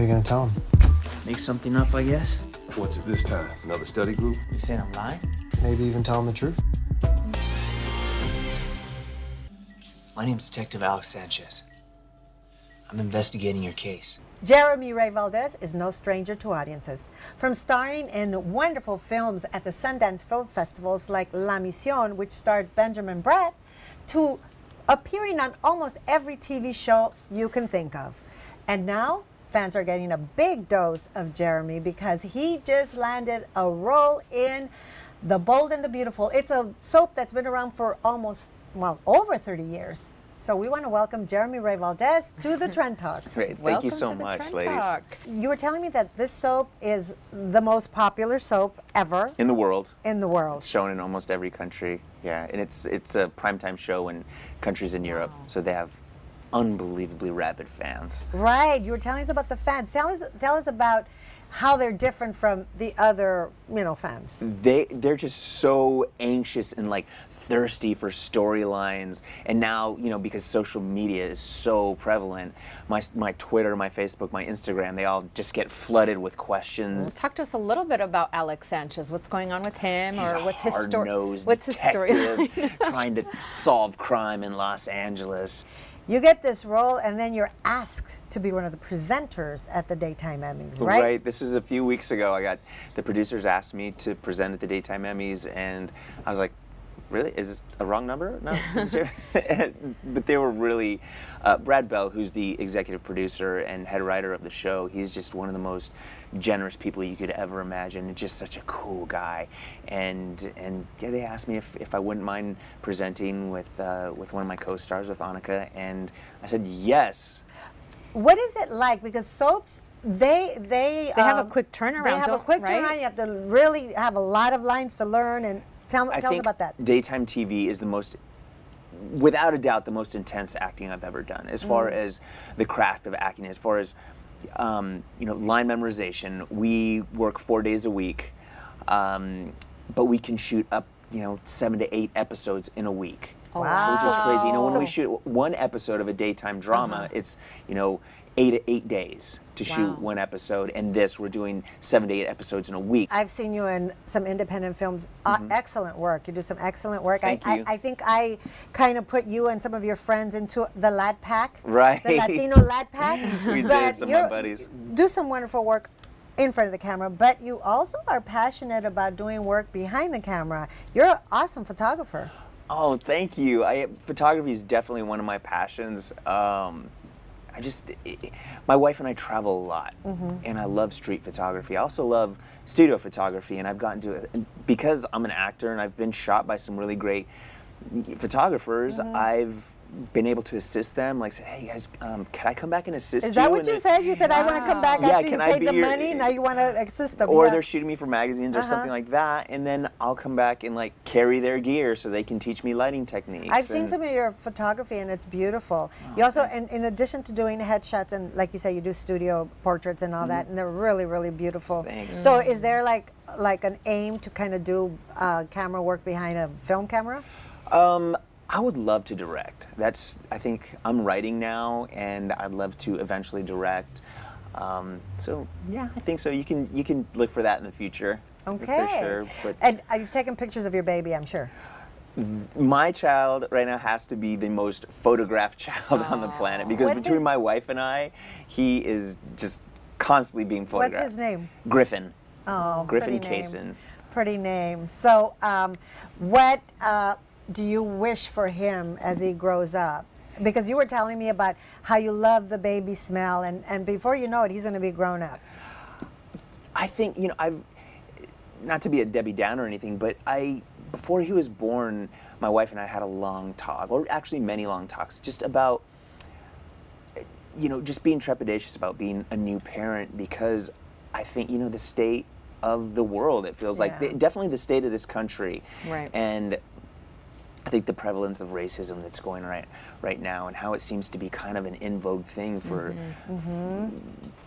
are you gonna tell him? Make something up, I guess. What's it this time? Another study group? You saying I'm lying? Maybe even tell him the truth? My name's Detective Alex Sanchez. I'm investigating your case. Jeremy Ray Valdez is no stranger to audiences. From starring in wonderful films at the Sundance Film Festivals like La Mission, which starred Benjamin Bratt, to appearing on almost every TV show you can think of. And now, fans are getting a big dose of Jeremy because he just landed a role in The Bold and the Beautiful. It's a soap that's been around for almost, well, over 30 years. So we want to welcome Jeremy Ray Valdez to the Trend Talk. Great, thank you so much, ladies. You were telling me that this soap is the most popular soap ever. In the world. In the world. It's shown in almost every country, yeah. And it's a primetime show in countries in Europe, so they have unbelievably rabid fans. Right, you were telling us about the fans. Tell us about how they're different from the other, fans. They're just so anxious and like thirsty for storylines, and now because social media is so prevalent, my Twitter, my Facebook, my Instagram, they all just get flooded with questions. Talk to us a little bit about Alex Sanchez. What's going on with him, He's or a what's his story? What's his story? Trying to solve crime in Los Angeles. You get this role, and then you're asked to be one of the presenters at the Daytime Emmys, right? Right. This is a few weeks ago. The producers asked me to present at the Daytime Emmys, and I was like, really? Is this a wrong number? No, this is but they were really, Brad Bell, who's the executive producer and head writer of the show, he's just one of the most generous people you could ever imagine. And just such a cool guy. And yeah, they asked me if I wouldn't mind presenting with one of my co-stars, with Annika, and I said yes. What is it like? Because soaps, they have a quick turnaround. They have a quick turnaround. You have to really have a lot of lines to learn, and tell us about that. Daytime TV is the most, without a doubt, the most intense acting I've ever done, as far as the craft of acting, as far as line memorization. We work 4 days a week, but we can shoot up 7 to 8 episodes in a week. Wow. Which is crazy. When we shoot one episode of a daytime drama, it's 8 days to shoot one episode, and this we're doing 7 to 8 episodes in a week. I've seen you in some independent films. Excellent work. You do some excellent work. Thank you. I think I kind of put you and some of your friends into the Lad Pack. Right. The Latino Lad Pack. We did, some of my buddies. Do some wonderful work in front of the camera, but you also are passionate about doing work behind the camera. You're an awesome photographer. Oh, thank you. Photography is definitely one of my passions. My wife and I travel a lot, and I love street photography. I also love studio photography, and I've gotten to it because I'm an actor and I've been shot by some really great photographers. I've been able to assist them, like say, hey guys, can I come back and assist you? Is that what you said? You said, I want to come back after you paid the money, now you want to assist them. Or they're shooting me for magazines or something like that, and then I'll come back and like carry their gear so they can teach me lighting techniques. I've seen some of your photography, and it's beautiful. You also, in addition to doing headshots, and like you say, you do studio portraits and all that, and they're really, really beautiful. Thanks. So is there like an aim to kind of do camera work behind a film camera? I would love to direct. I think I'm writing now, and I'd love to eventually direct. So yeah, I think so. You can look for that in the future. Okay. For sure. But and you've taken pictures of your baby, I'm sure. my child right now has to be the most photographed child on the planet, because between my wife and I, he is just constantly being photographed. What's his name? Griffin. Oh, Griffin pretty name. Kaysen. Pretty name. So, what do you wish for him as he grows up? Because you were telling me about how you love the baby smell, and before you know it, he's going to be grown up. I think, I've, not to be a Debbie Downer or anything, but before he was born, my wife and I had a long talk, or actually many long talks, just about, just being trepidatious about being a new parent, because I think, the state of the world, it feels like, definitely the state of this country. Right. And I think the prevalence of racism that's going right now, and how it seems to be kind of an in vogue thing for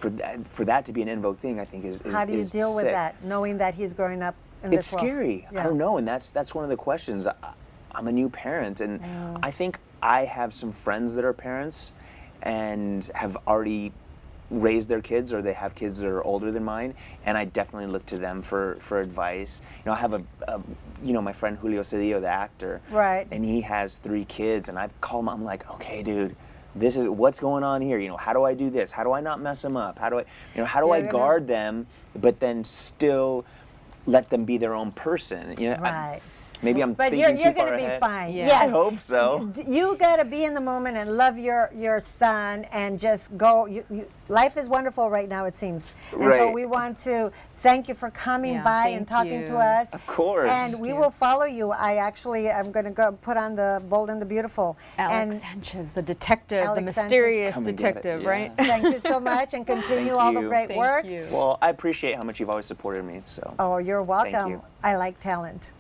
that to be an in vogue thing, I think is how do you deal with that, knowing that he's growing up in this world? It's scary. Yeah. I don't know, and that's one of the questions. I'm a new parent, and I think I have some friends that are parents and have already raised their kids, or they have kids that are older than mine, and I definitely look to them for advice. You know, I have my friend Julio Cedillo, the actor, Right. and he has 3 kids, and I've called him. I'm like, okay, dude, this is what's going on here. You know, how do I do this? How do I not mess them up? How do I guard them, but then still let them be their own person? You know, Right. maybe I'm But thinking you're too far going to be ahead. fine. Yeah. Yes. I hope so. You got to be in the moment and love your son and just go. Life is wonderful right now, it seems. And so Right. we want to thank you for coming Yeah, by thank and talking to you. us. Of course. And we will follow you. I'm going to go put on the Bold and the Beautiful. Alex And Sanchez, the detective, the Alex Sanchez. mysterious Come and get it, detective, yeah. right? thank you so much and continue Thank all the you. great Thank work. you. Well, I appreciate how much you've always supported me. So. Oh, you're welcome. you. I like talent.